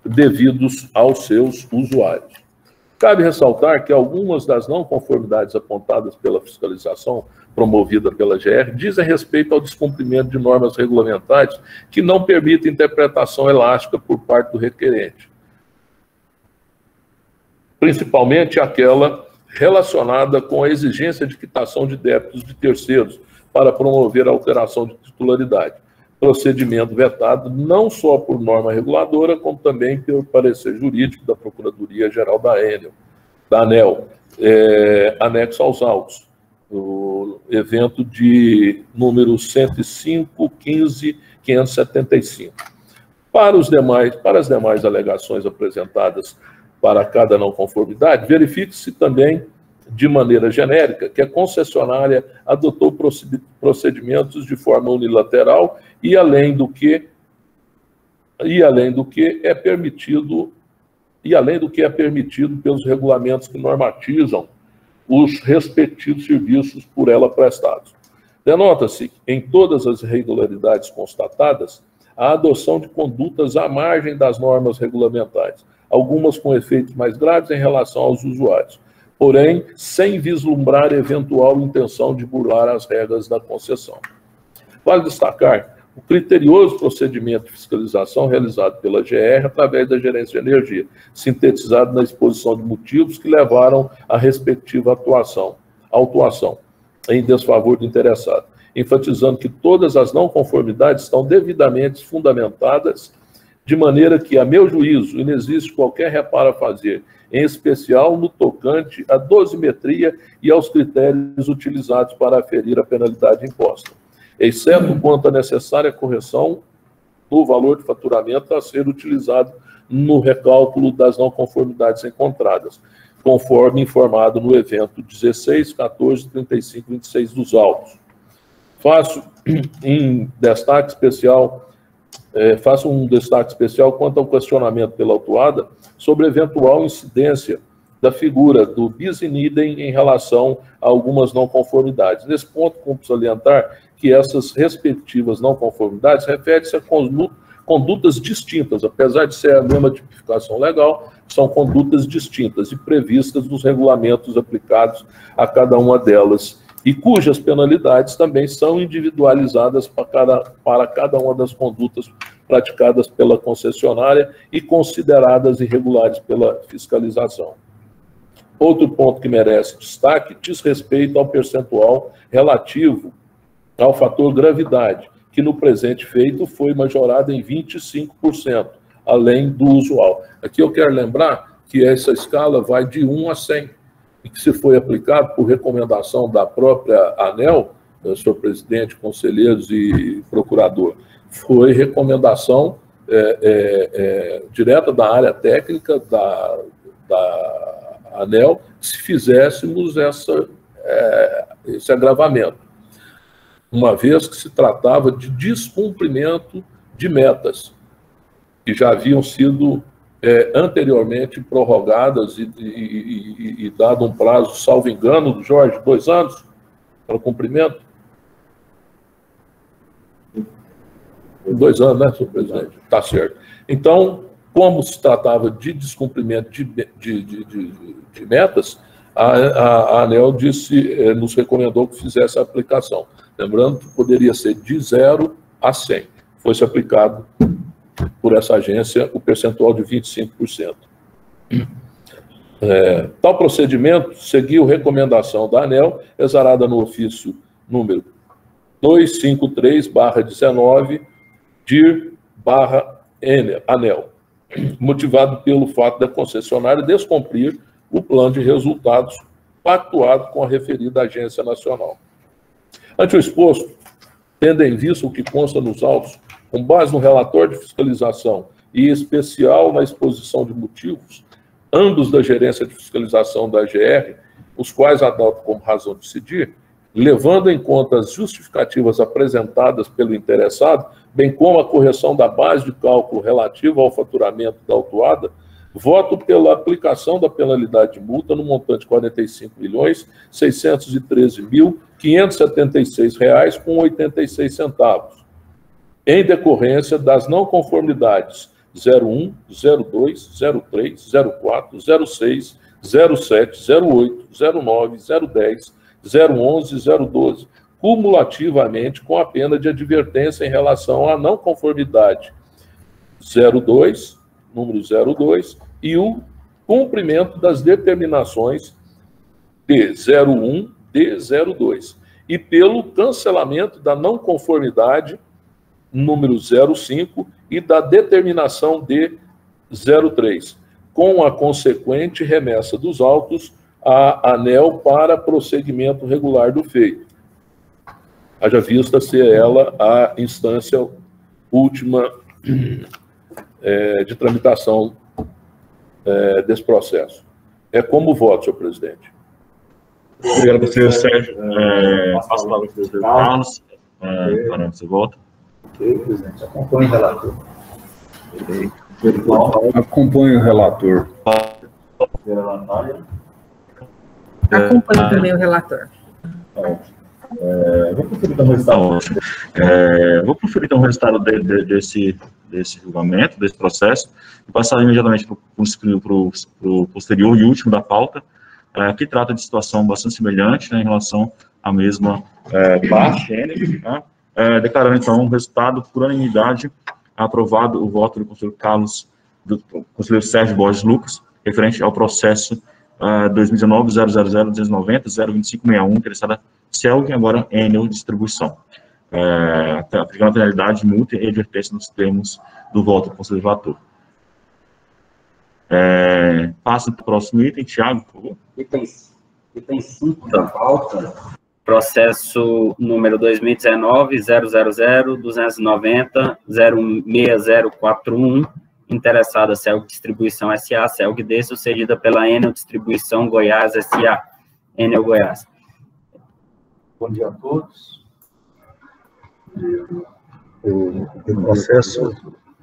devidos aos seus usuários. Cabe ressaltar que algumas das não conformidades apontadas pela fiscalização promovida pela GR dizem respeito ao descumprimento de normas regulamentares que não permitem interpretação elástica por parte do requerente, principalmente aquela relacionada com a exigência de quitação de débitos de terceiros para promover a alteração de titularidade, procedimento vetado não só por norma reguladora, como também pelo parecer jurídico da Procuradoria-Geral da ANEEL, anexo aos autos, o evento de número 105.15.575. Para as demais alegações apresentadas para cada não conformidade, verifique-se também, de maneira genérica, que a concessionária adotou procedimentos de forma unilateral e além do que é permitido pelos regulamentos que normatizam os respectivos serviços por ela prestados. Denota-se, em todas as irregularidades constatadas, a adoção de condutas à margem das normas regulamentares, algumas com efeitos mais graves em relação aos usuários, porém, sem vislumbrar eventual intenção de burlar as regras da concessão. Vale destacar o criterioso procedimento de fiscalização realizado pela GR através da Gerência de Energia, sintetizado na exposição de motivos que levaram à respectiva autuação em desfavor do interessado, enfatizando que todas as não conformidades estão devidamente fundamentadas, de maneira que, a meu juízo, não existe qualquer reparo a fazer, em especial no tocante à dosimetria e aos critérios utilizados para aferir a penalidade imposta, exceto quanto à necessária correção do valor de faturamento a ser utilizado no recálculo das não conformidades encontradas, conforme informado no evento 16, 14, 35 e 26 dos autos. Faço um destaque especial quanto ao questionamento pela autuada sobre eventual incidência da figura do bis in idem em relação a algumas não conformidades. Nesse ponto, cumpre salientar que essas respectivas não conformidades referem-se a condutas distintas, apesar de ser a mesma tipificação legal, são condutas distintas e previstas nos regulamentos aplicados a cada uma delas, e cujas penalidades também são individualizadas para cada uma das condutas praticadas pela concessionária e consideradas irregulares pela fiscalização. Outro ponto que merece destaque diz respeito ao percentual relativo ao fator gravidade, que no presente feito foi majorado em 25%, além do usual. Aqui eu quero lembrar que essa escala vai de 1 a 100, e que se foi aplicado por recomendação da própria ANEEL, senhor presidente, conselheiros e procurador, foi recomendação direta da área técnica da ANEEL, se fizéssemos esse agravamento, uma vez que se tratava de descumprimento de metas, que já haviam sido anteriormente prorrogadas e dado um prazo, salvo engano, Jorge, 2 anos para o cumprimento? 2 anos, né, senhor presidente? Está certo. Então, como se tratava de descumprimento de metas, a ANEEL nos recomendou que fizesse a aplicação. Lembrando que poderia ser de 0 a 100. Foi-se aplicado por essa agência o percentual de 25%. Tal procedimento seguiu recomendação da ANEEL, exarada no ofício número 253/19, DIR/ANEL, motivado pelo fato da concessionária descumprir o plano de resultados pactuado com a referida agência nacional. Ante o exposto, tendo em vista o que consta nos autos, com base no relatório de fiscalização e em especial na exposição de motivos, ambos da gerência de fiscalização da AGR, os quais adotam como razão de decidir, levando em conta as justificativas apresentadas pelo interessado, bem como a correção da base de cálculo relativa ao faturamento da autuada, voto pela aplicação da penalidade de multa no montante de R$ 45.613.576,86, em decorrência das não conformidades 01, 02, 03, 04, 06, 07, 08, 09, 010, 011 e 012, cumulativamente com a pena de advertência em relação à não conformidade 02, número 02, e o cumprimento das determinações D01, D02, e pelo cancelamento da não conformidade número 05 e da determinação D03, com a consequente remessa dos autos à ANEL para prosseguimento regular do feito, haja vista ser ela a instância última de tramitação desse processo. É como voto, senhor presidente. Obrigado, professor Sérgio. Passo a palavra para o professor Carlos, para o seu voto. Ok, presidente. Acompanhe o relator. Acompanhe o relator. Acompanhe também o relator. Vou proferir então o resultado. Vou proferir então o resultado desse julgamento, desse processo, e passar imediatamente para o posterior e último da pauta, que trata de situação bastante semelhante, né, em relação à mesma parte, né, declarando então o resultado por unanimidade aprovado o voto do conselheiro do conselheiro Sérgio Borges Lucas, referente ao processo 2019-000-290-02561, interessada CELG, agora Enel Distribuição. Aplicando a penalidade, multa e advertência nos termos do voto do conselheiro relator. Passa para o próximo item, Thiago, por favor. Item 5 da pauta. Processo número 2019-000-290-06041, interessada CELG Distribuição S.A., CELG D, sucedida pela Enel Distribuição Goiás S.A., Enel Goiás. Bom dia a todos. O processo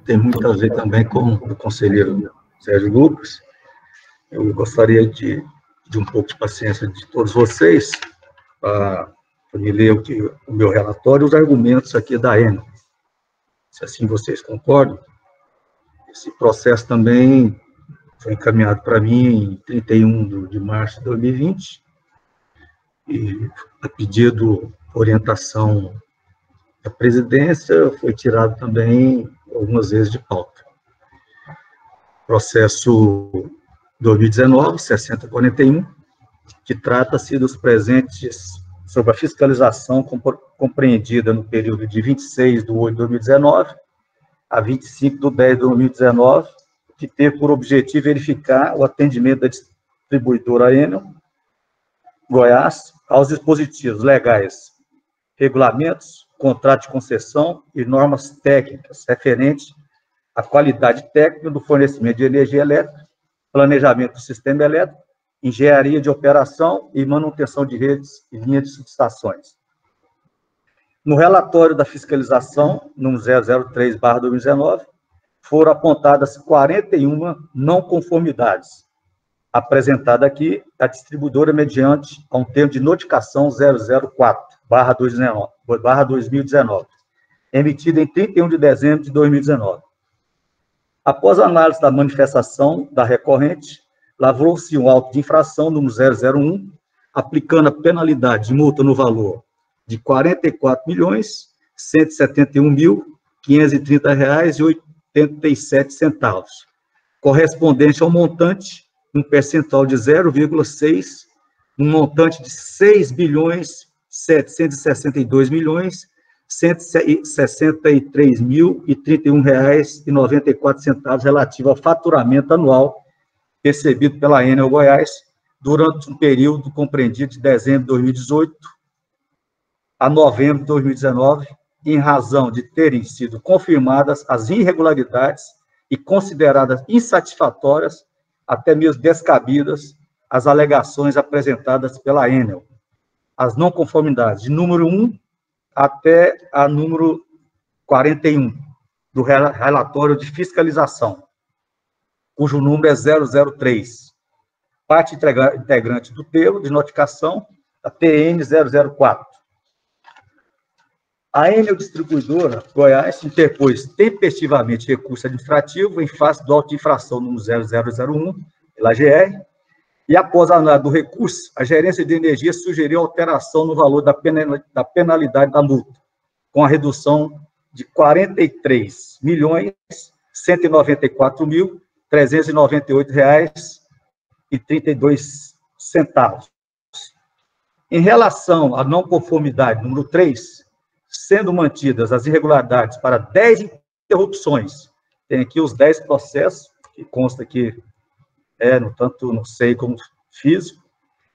tem muito a ver também com o conselheiro Sérgio Lucas. Eu gostaria de um pouco de paciência de todos vocês para me ler o meu relatório e os argumentos aqui da Enel. Se assim vocês concordam. Esse processo também foi encaminhado para mim em 31 de março de 2020, e a pedido orientação da presidência, foi tirado também algumas vezes de pauta. Processo 2019-6041, que trata-se dos presentes sobre a fiscalização compreendida no período de 26 de 8 de 2019 a 25 de 10 de 2019, que teve por objetivo verificar o atendimento da distribuidora Enel Goiás aos dispositivos legais, regulamentos, contrato de concessão e normas técnicas referentes à qualidade técnica do fornecimento de energia elétrica, planejamento do sistema elétrico, engenharia de operação e manutenção de redes e linhas de subestações. No relatório da fiscalização, número 003/2019, foram apontadas 41 não conformidades, apresentada aqui a distribuidora mediante a um termo de notificação 004/2019, emitido em 31 de dezembro de 2019. Após a análise da manifestação da recorrente, lavrou-se um auto de infração número 001, aplicando a penalidade de multa no valor de R$ 44.171.530,87, correspondente ao montante, um percentual de 0,6, um montante de R$ 6.762.600 R$ 163.031,94 relativo ao faturamento anual percebido pela Enel Goiás durante um período compreendido de dezembro de 2018 a novembro de 2019, em razão de terem sido confirmadas as irregularidades e consideradas insatisfatórias, até mesmo descabidas, as alegações apresentadas pela Enel, as não conformidades de número 1 até a número 41 do relatório de fiscalização, cujo número é 003, parte integrante do termo de notificação, a TN 004. A Enel Distribuidora Goiás interpôs tempestivamente recurso administrativo em face do auto de infração número 0001, pela GR, e após a análise do recurso, a Gerência de Energia sugeriu alteração no valor da penalidade da multa, com a redução de R$ 43.194.398,32. Em relação à não conformidade número 3, sendo mantidas as irregularidades para 10 interrupções, tem aqui os 10 processos, que consta aqui, no tanto não sei como físico,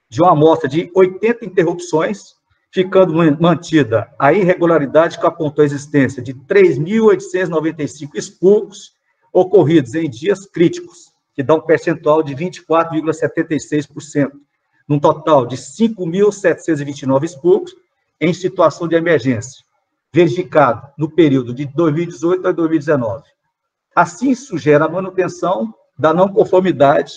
de uma amostra de 80 interrupções, ficando mantida a irregularidade que apontou a existência de 3.895 expurgos ocorridos em dias críticos, que dá um percentual de 24,76%, num total de 5.729 expurgos em situação de emergência, verificado no período de 2018 a 2019. Assim, sugere a manutenção da não conformidade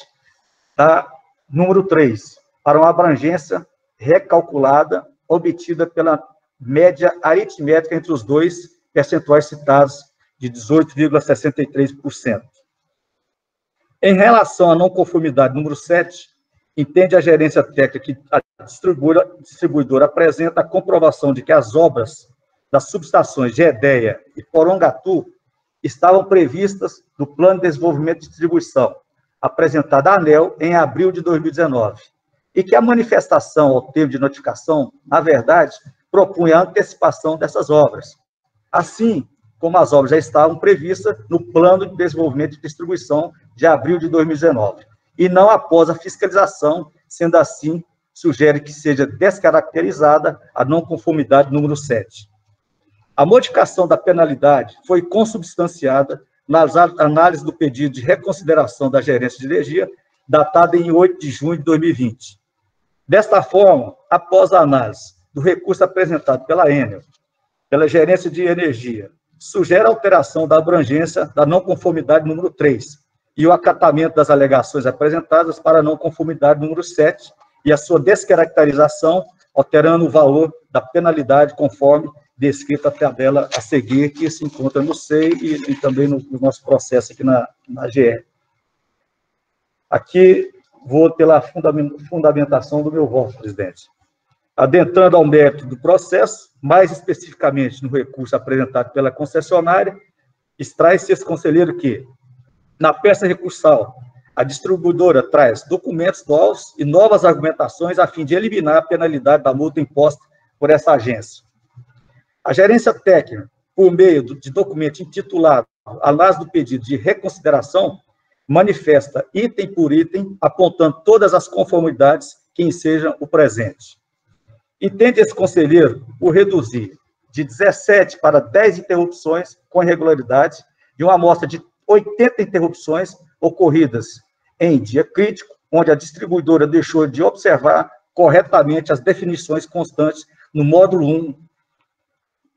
da número 3, para uma abrangência recalculada, obtida pela média aritmética entre os dois percentuais citados, de 18,63%. Em relação à não conformidade número 7, entende a gerência técnica que a distribuidora apresenta a comprovação de que as obras das subestações de Edéia e Porongatu estavam previstas no Plano de Desenvolvimento de Distribuição, apresentado à ANEEL em abril de 2019, e que a manifestação ao termo de notificação, na verdade, propunha a antecipação dessas obras, assim como as obras já estavam previstas no Plano de Desenvolvimento de Distribuição de abril de 2019, e não após a fiscalização, sendo assim, sugere que seja descaracterizada a não conformidade número 7. A modificação da penalidade foi consubstanciada nas análises do pedido de reconsideração da Gerência de Energia, datada em 8 de junho de 2020. Desta forma, após a análise do recurso apresentado pela Enel, pela Gerência de Energia, sugere a alteração da abrangência da não conformidade número 3 e o acatamento das alegações apresentadas para a não conformidade número 7 e a sua descaracterização, alterando o valor da penalidade conforme descrita a tabela a seguir, que se encontra no SEI e também no nosso processo aqui na GE. Aqui vou pela fundamentação do meu voto, presidente. Adentrando ao mérito do processo, mais especificamente no recurso apresentado pela concessionária, extrai-se esse conselheiro que, na peça recursal, a distribuidora traz documentos novos e novas argumentações a fim de eliminar a penalidade da multa imposta por essa agência. A gerência técnica, por meio de documento intitulado Análise do Pedido de Reconsideração, manifesta item por item, apontando todas as conformidades que ensejam o presente. Entende esse conselheiro por reduzir de 17 para 10 interrupções com irregularidade de uma amostra de 80 interrupções ocorridas em dia crítico, onde a distribuidora deixou de observar corretamente as definições constantes no módulo 1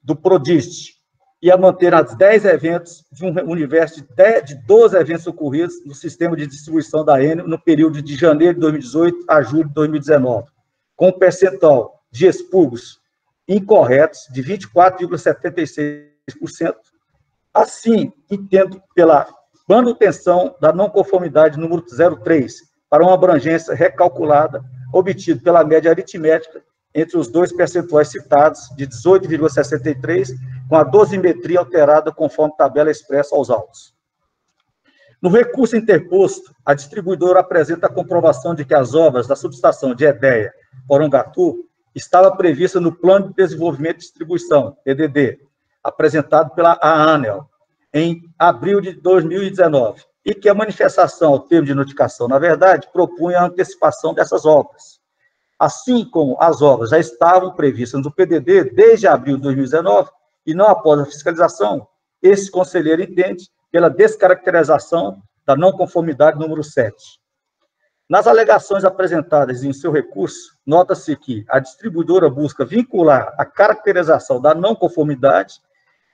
do PRODIST, e a manter as 10 eventos de um universo de 12 eventos ocorridos no sistema de distribuição da Enel no período de janeiro de 2018 a julho de 2019, com um percentual de expurgos incorretos de 24,76%. Assim, entendo pela manutenção da não conformidade número 03 para uma abrangência recalculada, obtido pela média aritmética entre os dois percentuais citados, de 18,63, com a dosimetria alterada conforme tabela expressa aos autos. No recurso interposto, a distribuidora apresenta a comprovação de que as obras da subestação de Edéia, Porongatu, estava prevista no Plano de Desenvolvimento e Distribuição, PDD, apresentado pela ANEEL, em abril de 2019, e que a manifestação ao termo de notificação, na verdade, propunha a antecipação dessas obras. Assim como as obras já estavam previstas no PDD desde abril de 2019, e não após a fiscalização, esse conselheiro entende pela descaracterização da não conformidade número 7. Nas alegações apresentadas em seu recurso, nota-se que a distribuidora busca vincular a caracterização da não conformidade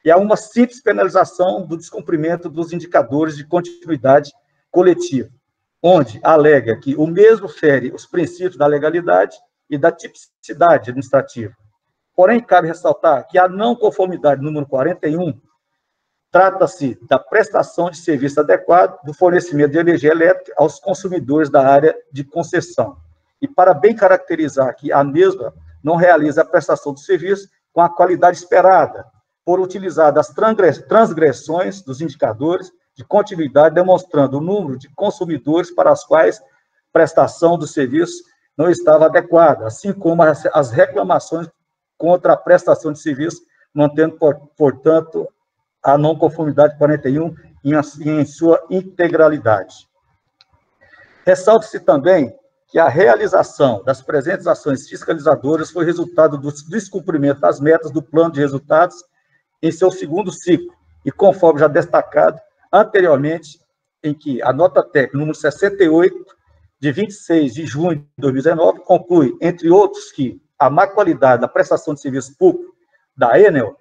e a uma simples penalização do descumprimento dos indicadores de continuidade coletiva, onde alega que o mesmo fere os princípios da legalidade e da tipicidade administrativa. Porém, cabe ressaltar que a não conformidade número 41 trata-se da prestação de serviço adequado do fornecimento de energia elétrica aos consumidores da área de concessão. E para bem caracterizar que a mesma não realiza a prestação do serviço com a qualidade esperada, por utilizar das transgressões dos indicadores de continuidade, demonstrando o número de consumidores para os quais a prestação do serviço não estava adequada, assim como as reclamações contra a prestação de serviço, mantendo, portanto, a não conformidade 41 em sua integralidade. Ressalta-se também que a realização das presentes ações fiscalizadoras foi resultado do descumprimento das metas do plano de resultados em seu segundo ciclo, e conforme já destacado anteriormente, em que a nota técnica número 68, de 26 de junho de 2019, conclui, entre outros, que a má qualidade da prestação de serviço público da Enel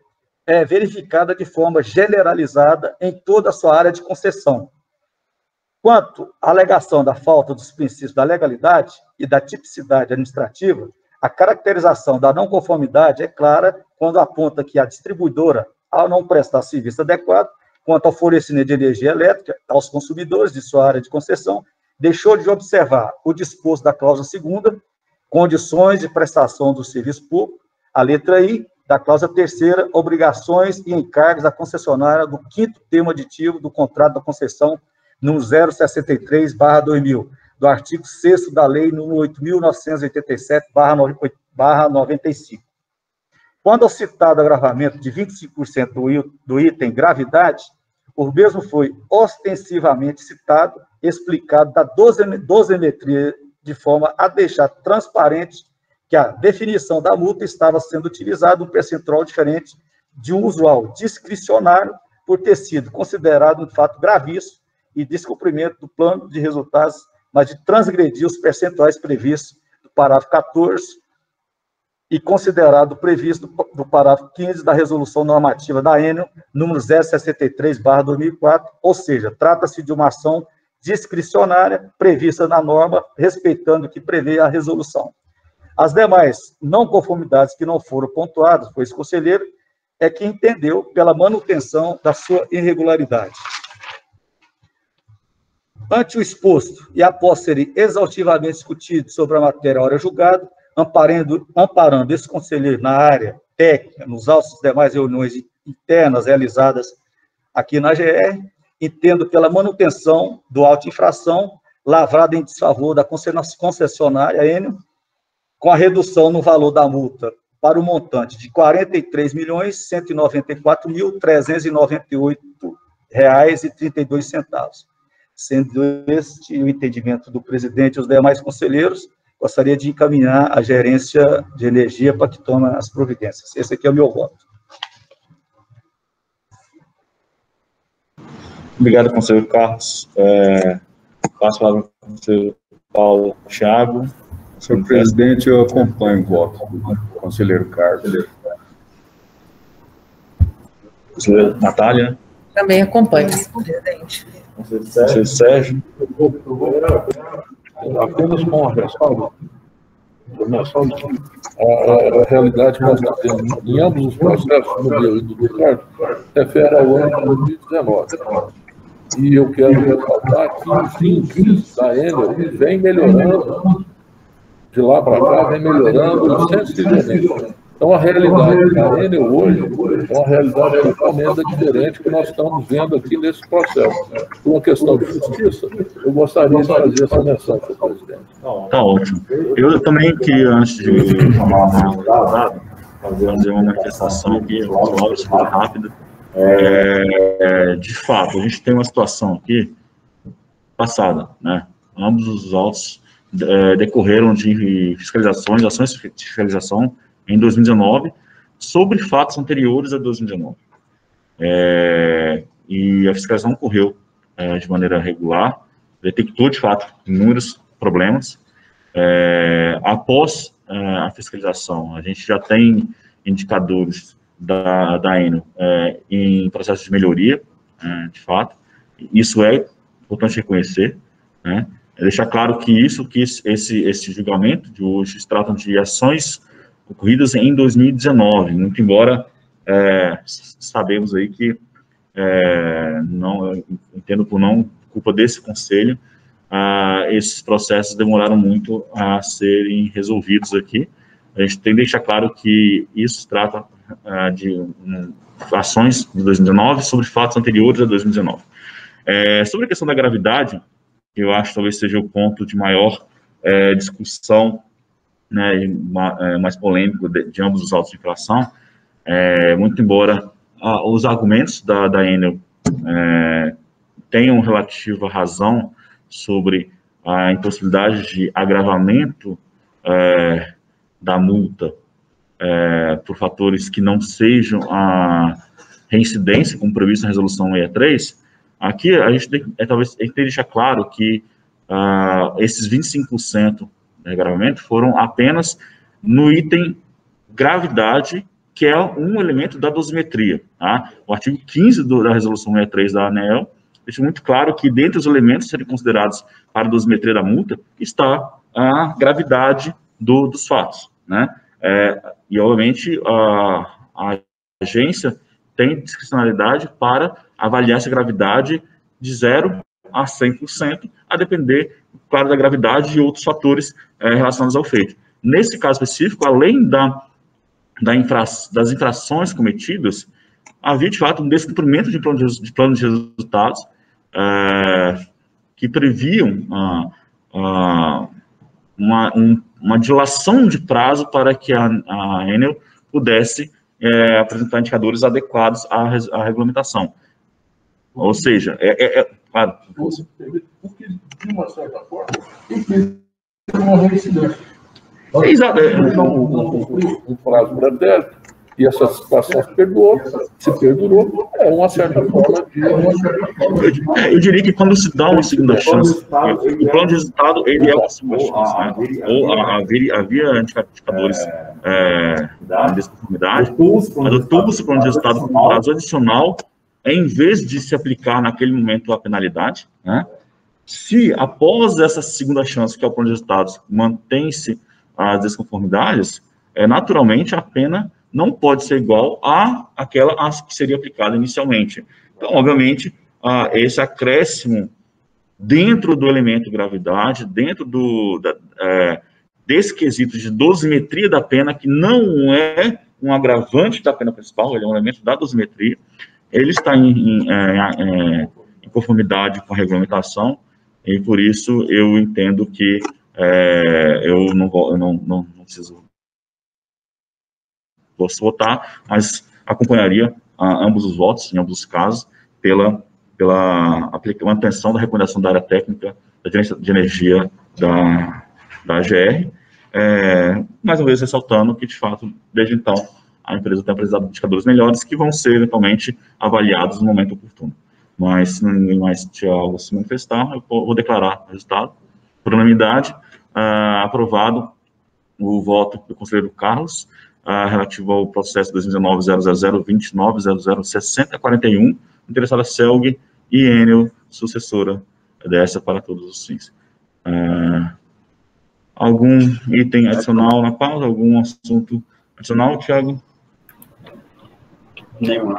é verificada de forma generalizada em toda a sua área de concessão. Quanto à alegação da falta dos princípios da legalidade e da tipicidade administrativa, a caracterização da não conformidade é clara quando aponta que a distribuidora, ao não prestar serviço adequado quanto ao fornecimento de energia elétrica aos consumidores de sua área de concessão, deixou de observar o disposto da cláusula 2ª, condições de prestação do serviço público, a letra I, da cláusula 3ª, obrigações e encargos da concessionária do 5º termo aditivo do contrato da concessão número 063/2000, do artigo 6º da lei número 8.987/95. Quando ao citado agravamento de 25% do item gravidade, o mesmo foi ostensivamente citado, explicado da dosimetria de forma a deixar transparente que a definição da multa estava sendo utilizada um percentual diferente de um usual discricionário por ter sido considerado um fato gravíssimo e descumprimento do plano de resultados, mas de transgredir os percentuais previstos do parágrafo 14 e considerado previsto do parágrafo 15 da resolução normativa da Enel, número 063/2004, ou seja, trata-se de uma ação discricionária prevista na norma, respeitando o que prevê a resolução. As demais não conformidades que não foram pontuadas por esse conselheiro é que entendeu pela manutenção da sua irregularidade. Ante o exposto e após serem exaustivamente discutidos sobre a matéria hora julgada, amparando esse conselheiro na área técnica, nos autos das demais reuniões internas realizadas aqui na GR, entendo pela manutenção do auto de infração lavrado em desfavor da concessionária Enel, com a redução no valor da multa para o montante de R$ 43.194.398,32, sendo este o entendimento do presidente e os demais conselheiros. Gostaria de encaminhar a gerência de energia para que tome as providências. Esse aqui é o meu voto. Obrigado, conselheiro Carlos. Passo a palavra para o conselheiro Paulo Thiago. Senhor presidente, eu acompanho o voto do conselheiro Carlos. Conselheira Natália. Também acompanho, presidente. Conselheiro Sérgio. Apenas com uma ressalva. A realidade que nós temos em ambos os processos, no meu e do Ricardo, refere ao ano de 2019. E eu quero ressaltar que os índices da Enel vem melhorando, de lá para cá, vem melhorando sensivelmente. Então, a realidade da Enel hoje é uma realidade totalmente diferente que nós estamos vendo aqui nesse processo. Por uma questão de justiça, eu gostaria de fazer essa menção, senhor presidente. Tá ótimo. Eu também queria, antes de falar mais dado, fazer uma manifestação aqui, uma rápida. De fato, a gente tem uma situação aqui passada, né? Ambos os autos decorreram de fiscalizações, ações de fiscalização em 2019, sobre fatos anteriores a 2019. E a fiscalização ocorreu de maneira regular, detectou, de fato, inúmeros problemas. Após a fiscalização, a gente já tem indicadores da Enel em processo de melhoria, de fato. Isso é importante reconhecer, né? Deixar claro que esse julgamento de hoje se tratam de ações ocorridas em 2019, muito embora sabemos aí que, não entendo por não culpa desse conselho, esses processos demoraram muito a serem resolvidos aqui. A gente tem que deixar claro que isso se trata de ações de 2019 sobre fatos anteriores a 2019. Sobre a questão da gravidade, eu acho que talvez seja o ponto de maior discussão, né, e mais polêmico de ambos os autos de infração, muito embora os argumentos da Enel tenham relativa razão sobre a impossibilidade de agravamento da multa por fatores que não sejam a reincidência, como previsto na resolução 63, aqui a gente tem que deixar claro que esses 25% de agravamento foram apenas no item gravidade, que é um elemento da dosimetria. Tá? O artigo 15 da resolução 63 da ANEEL deixa muito claro que, dentre os elementos a serem considerados para a dosimetria da multa, está a gravidade dos fatos, né? E, obviamente, a agência tem discricionalidade para avaliar essa gravidade de 0 a 100%, a depender, claro, da gravidade e outros fatores relacionados ao feito. Nesse caso específico, além das infrações cometidas, havia, de fato, um descumprimento de plano de resultados que previam uma dilação de prazo para que a Enel pudesse apresentar indicadores adequados à regulamentação. Ou seja, claro, porque, de uma certa forma, tem uma reincidência. Exato. Um prazo breve, e essa situação se perdurou, uma certa forma de... Eu diria que quando se dá uma segunda chance, o plano de resultado, ele é uma segunda chance, né? Ou havia indicadores de desconformidade, mas adotou-se o plano de resultado com um prazo adicional, em vez de se aplicar naquele momento a penalidade, né? Se após essa segunda chance, que é o plano de resultados, mantém-se as desconformidades, naturalmente a pena não pode ser igual àquela que seria aplicada inicialmente. Então, obviamente, esse acréscimo dentro do elemento gravidade, dentro desse quesito de dosimetria da pena, que não é um agravante da pena principal, ele é um elemento da dosimetria, ele está em conformidade com a regulamentação, e por isso eu entendo que eu não posso votar, mas acompanharia ambos os votos, em ambos os casos, pela manutenção da recomendação da área técnica da Gerência de Energia da AGR, mais uma vez ressaltando que, de fato, desde então, a empresa tem apresentado indicadores melhores que vão ser, eventualmente, avaliados no momento oportuno. Mas, se ninguém mais tiver algo a se manifestar, eu vou declarar o resultado. Por unanimidade, aprovado o voto do conselheiro Carlos, relativo ao processo 2019-0029-006041, interessada Celg e Enel, sucessora dessa para todos os fins. Algum item adicional na pauta? Algum assunto adicional, Thiago? Nenhum.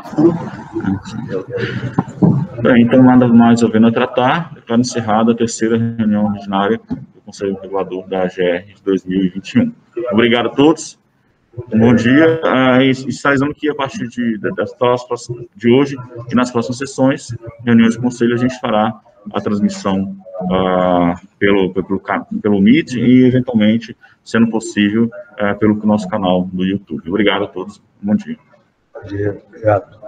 Bem, então, nada mais havendo a tratar, declaro encerrada a terceira reunião ordinária do Conselho Regulador da AGR de 2021. Obrigado a todos Bom dia. E sinalizando que a partir de hoje e nas próximas sessões, reuniões do Conselho, a gente fará a transmissão pelo Meet e, eventualmente, sendo possível, pelo nosso canal do YouTube. Obrigado a todos. Bom dia. Bom dia. Obrigado.